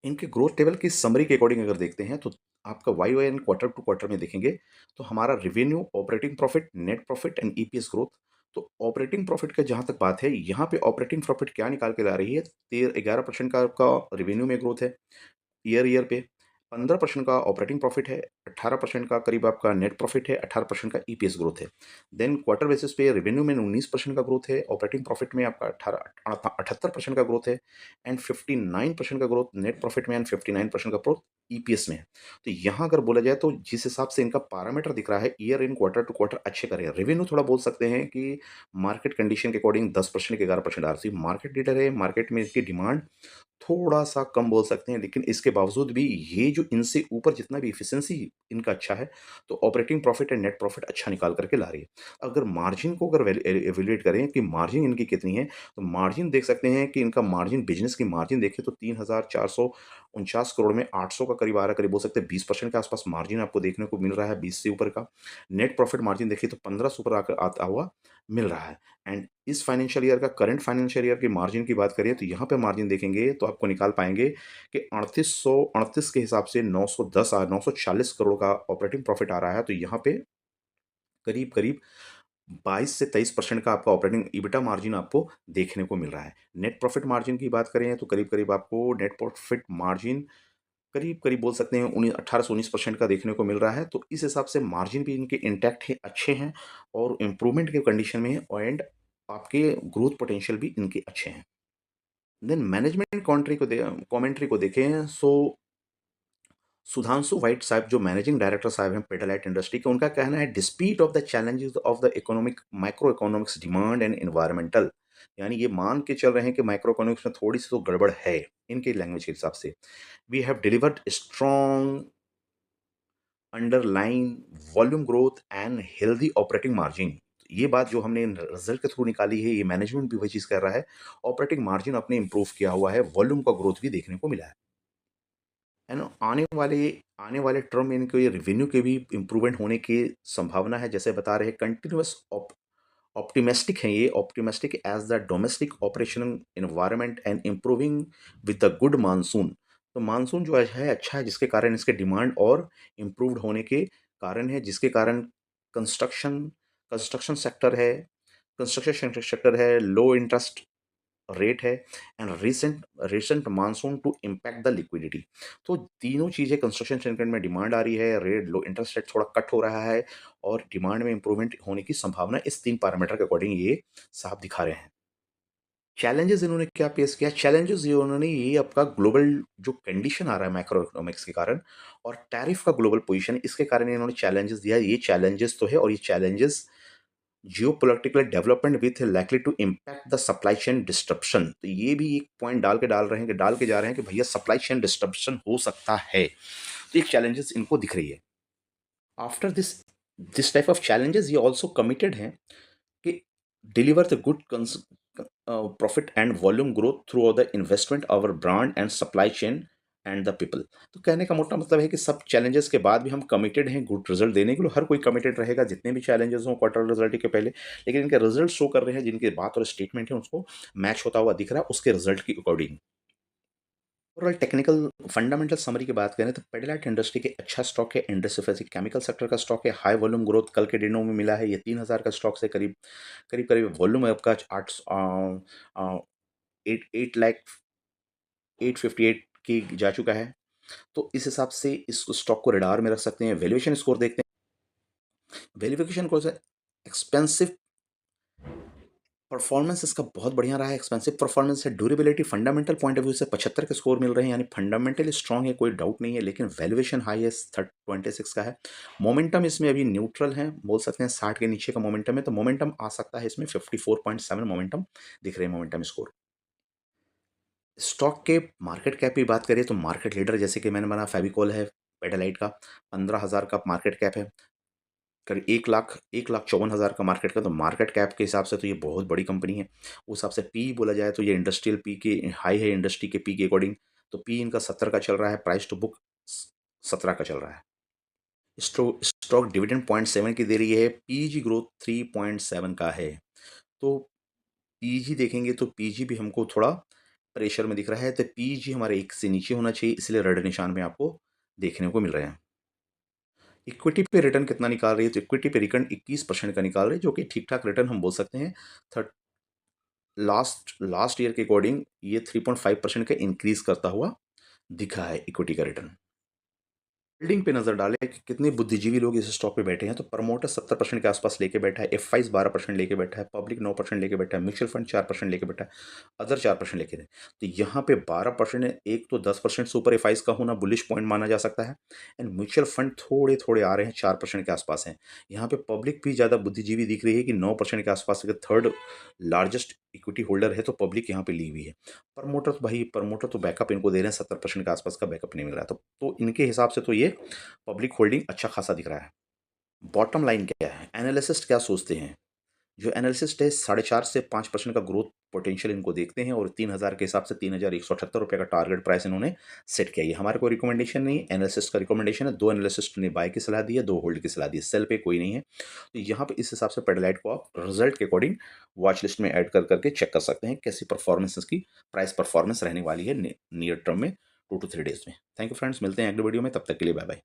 इनके growth table की summary के अकॉर्डिंग अगर देखते हैं तो आपका Y Y and quarter to quarter में देखेंगे तो हमारा revenue, operating profit, net profit and EPS growth. तो ऑपरेटिंग प्रॉफिट का जहाँ तक बात है, यहाँ पे ऑपरेटिंग प्रॉफिट क्या निकाल के ला रही है, 11% का आपका रेवेन्यू में ग्रोथ है ईयर पे। 15% का ऑपरेटिंग प्रॉफिट है, 18% का करीब आपका नेट प्रॉफिट है, 18% का ईपीएस ग्रोथ है। देन क्वार्टर बेसिस पे रेवेन्यू में 19% का ग्रोथ है, ऑपरेटिंग प्रॉफिट में आपका 78% का ग्रोथ है एंड 59% का ग्रोथ नेट प्रॉफिट में एंड 59% का ग्रोथ ईपीएस में है। तो यहाँ अगर बोला जाए तो जिस हिसाब से इनका पैरामीटर दिख रहा है, year in quarter to quarter अच्छे करे हैं। रेवेन्यू थोड़ा बोल सकते हैं कि मार्केट कंडीशन के अकॉर्डिंग 10% के 11% आ रही है। मार्केट लीडर है, मार्केट में इसकी डिमांड थोड़ा-सा कम बोल सकते हैं, लेकिन इसके बावजूद भी ये जो इनसे ऊपर जितना भी एफिशिएंसी इनका अच्छा है, तो operating profit and net profit अच्छा निकाल कर के ला रही है। अगर मार्जिन को अगर इवैल्यूएट करें कि मार्जिन इनकी कितनी है, तो मार्जिन देख सकते हैं कि इनका मार्जिन, बिज़नेस की मार्जिन देखें तो 3,449 करोड़ में 800 का करीब आ रहा है, करीब बोल सकते हैं 20% के आस-पास मार्जिन आपको देखने को मिल रहा है, 20 से ऊपर का। नेट प्रॉफिट मार्जिन देखिए तो 15 से ऊपर आकर आता हुआ मिल रहा है। एंड इस फाइनेंशियल ईयर का, करंट फाइनेंशियल ईयर की मार्जिन की बात करें तो यहाँ पे मार्जिन देखेंगे तो आपको निकाल पाएँगे कि 3838 के हिसाब से 940 करोड़ का ऑपरेटिंग प्रॉफिट आ रहा है। तो यहाँ पे करीब-करीब 22 से 23% का आपका ऑपरेटिंग EBITDA मार्जिन आपको देखने को मिल रहा है। नेट प्रॉफिट मार्जिन की बात करें तो करीब-करीब आपको नेट प्रॉफिट मार्जिन करीब-करीब बोल सकते हैं 18 से 19% का देखने को मिल रहा है। तो इस हिसाब से मार्जिन भी इनके इंटैक्ट है, अच्छे हैं और इम्प्रूवमेंट के कंडीशन में है एंड आपके ग्रोथ पोटेंशियल भी इनके अच्छे हैं। देन मैनेजमेंट कमेंट्री को देखें सो सुधांशु व्हाइट साहब जो मैनेजिंग डायरेक्टर साहब हैं पिडिलाइट इंडस्ट्री के, उनका कहना है despite of the challenges of the economic micro economics demand and environmental, यानी ये मान के चल रहे हैं कि माइक्रो इकोनॉमिक्स में थोड़ी सी तो गड़बड़ है इनके लैंग्वेज के हिसाब से। We have delivered strong underline volume growth and healthy operating margin. ये बात जो हमने रिजल्ट के थ्रू निकाली है, ये मैनेजमेंट भी वही चीज़ कर रहा है। ऑपरेटिंग मार्जिन अपने इंप्रूव किया हुआ है, वॉल्यूम का ग्रोथ भी देखने को मिला है ना? आने वाले टर्म में इनके रेवेन्यू के भी इम्प्रूवमेंट होने की संभावना है। जैसे बता रहे हैं कंटिन्यूअस ऑप्टिमिस्टिक हैं ये, optimistic as the domestic operation environment and improving with the good monsoon. तो मानसून जो है अच्छा है, जिसके कारण इसके डिमांड और इम्प्रूव्ड होने के कारण है, जिसके कारण कंस्ट्रक्शन कंस्ट्रक्शन सेक्टर है कंस्ट्रक्शन सेक्टर है, लो इंटरेस्ट रेट है and recent recent monsoon to impact the liquidity. तो तीनों चीज़ें कंस्ट्रक्शन सेगमेंट में डिमांड आ रही है, रेट लो इंटरेस्ट रेट थोड़ा कट हो रहा है और डिमांड में इंप्रूवमेंट होने की संभावना इस 3 पैरामीटर के अकॉर्डिंग ये साफ दिखा रहे हैं। चैलेंजेस इन्होंने क्या फेस किया? चैलेंजेस ये उन्होंने ये आपका ग्लोबल जो कंडीशन आ रहा है मैक्रो इकोनॉमिक्स के कारण और टैरिफ का ग्लोबल पोजीशन, इसके कारण इन्होंने चैलेंजेस दिया। ये चैलेंजेस तो है और ये challenges geopolitical development with likely to impact the supply chain disruption. तो ये भी एक पॉइंट डाल के जा रहे हैं कि भैया सप्लाई चेन डिस्ट्रप्शन हो सकता है। तो एक चैलेंजेस इनको दिख रही है। After this this type of challenges ये ऑल्सो कमिटेड हैं कि deliver the good profit and volume growth through the investment our brand and supply chain and the people. तो कहने का मोटा मतलब है कि सब चैलेंजेस के बाद भी हम कमिटेड हैं गुड रिजल्ट देने के लिए। हर कोई कमिटेड रहेगा जितने भी चैलेंजेस हों क्वार्टर रिजल्ट के पहले, लेकिन इनके रिजल्ट शो कर रहे हैं, जिनकी बात और स्टेटमेंट है उसको मैच होता हुआ दिख रहा है उसके रिजल्ट की according. Overall technical fundamental summary की बात करें तो पेडिलाइट इंडस्ट्री के अच्छा स्टॉक है, इंडस्ट्री केमिकल सेक्टर का स्टॉक है, हाई वॉल्यूम ग्रोथ कल के दिनों में मिला है। ये 3,000 का स्टॉक से करीब करीब करीब वॉल्यूम है आपका 8 लाख 858 की जा चुका है। तो इस हिसाब से इस स्टॉक को रडार में रख सकते हैं। वैल्यूएशन स्कोर देखते हैं, वैल्यूएशन को एक्सपेंसिव परफॉर्मेंस इसका बहुत बढ़िया रहा है, एक्सपेंसिव परफॉर्मेंस है। Durability fundamental point of view से 75 के स्कोर मिल रहे हैं, यानी फंडामेंटली स्ट्रांग है, कोई डाउट नहीं है। लेकिन वैल्यूएशन हाई है, 26 का है। मोमेंटम इसमें अभी न्यूट्रल है, बोल सकते हैं 60 के नीचे का मोमेंटम है। तो मोमेंटम आ सकता है इसमें 54.7 मोमेंटम दिख रहे हैं मोमेंटम स्कोर। स्टॉक के मार्केट कैप की बात करें तो मार्केट लीडर जैसे कि मैंने बना फेविकोल है, पेटालाइट का 15,000 का मार्केट कैप है। करीब 1,54,000 का मार्केट का, तो मार्केट कैप के हिसाब से तो ये बहुत बड़ी कंपनी है। उस हिसाब से पी बोला जाए तो ये इंडस्ट्रियल पी के हाई है, इंडस्ट्री के पी के अकॉर्डिंग। तो पी इनका 70 का चल रहा है, प्राइस टू बुक 17 का चल रहा है। स्टॉक डिविडेंड 0.7 की दे रही है, पीजी ग्रोथ 3.7 का है। तो पीजी देखेंगे तो पीजी भी हमको थोड़ा प्रेशर में दिख रहा है, तो पीजी हमारे 1 से नीचे होना चाहिए, इसलिए रेड निशान में आपको देखने को मिल रहे हैं। इक्विटी पे रिटर्न कितना निकाल रही है? तो इक्विटी पे रिटर्न 21% का निकाल रही है, जो कि ठीक-ठाक रिटर्न हम बोल सकते हैं। थर्ड लास्ट लास्ट ईयर के अकॉर्डिंग ये 3.5% का इंक्रीज़ करता हुआ दिखा है इक्विटी का रिटर्न। होल्डिंग पे नज़र डालें कि कितने बुद्धिजीवी लोग इस स्टॉक पे बैठे हैं, तो प्रमोटर 70% के आसपास लेके बैठा है, एफआईज 12% लेके बैठा है, पब्लिक 9% लेके बैठा है, म्यूचुअल फंड 4% लेके बैठा है, अदर 4% लेके है। तो यहाँ पे 12% है, एक तो 10% से ऊपर एफआईज का होना बुलिश पॉइंट माना जा सकता है, एंड म्यूचुअल फंड थोड़े थोड़े आ रहे हैं, 4% के आसपास हैं। यहाँ पे पब्लिक भी ज़्यादा बुद्धिजीवी दिख रही है कि 9% के आसपास, अगर थर्ड लार्जेस्ट इक्विटी होल्डर है तो पब्लिक यहाँ पे ली हुई है। प्रमोटर तो बैकअप इनको दे रहे हैं, 70% के आसपास का बैकअप नहीं मिल रहा है, तो इनके हिसाब से तो ये पब्लिक होल्डिंग अच्छा खासा दिख रहा है। बॉटम लाइन क्या है? एनालिसिस्ट क्या सोचते हैं? जो एनालिसिस्ट है 4.5 से 5% का ग्रोथ पोटेंशियल इनको देखते हैं, और 3000 के हिसाब से ₹3178 का टारगेट प्राइस इन्होंने सेट किया है। ये हमारा कोई रिकमेंडेशन नहीं है, एनालिसिस्ट का रिकमेंडेशन है। 2 एनालिसिस्ट ने बाय की सलाह दी है, 2 होल्ड की सलाह दी है, सेल पे कोई नहीं है। तो यहाँ पे इस हिसाब से पेडिलाइट को आप रिजल्ट के अकॉर्डिंग वॉच लिस्ट में ऐड कर करके चेक कर सकते हैं कैसी परफॉर्मेंस इसकी प्राइस परफॉर्मेंस रहने वाली है नियर टर्म में 2 to 3 डेज में। थैंक यू फ्रेंड्स, मिलते हैं अगले वीडियो में, तब तक के लिए बाय बाय।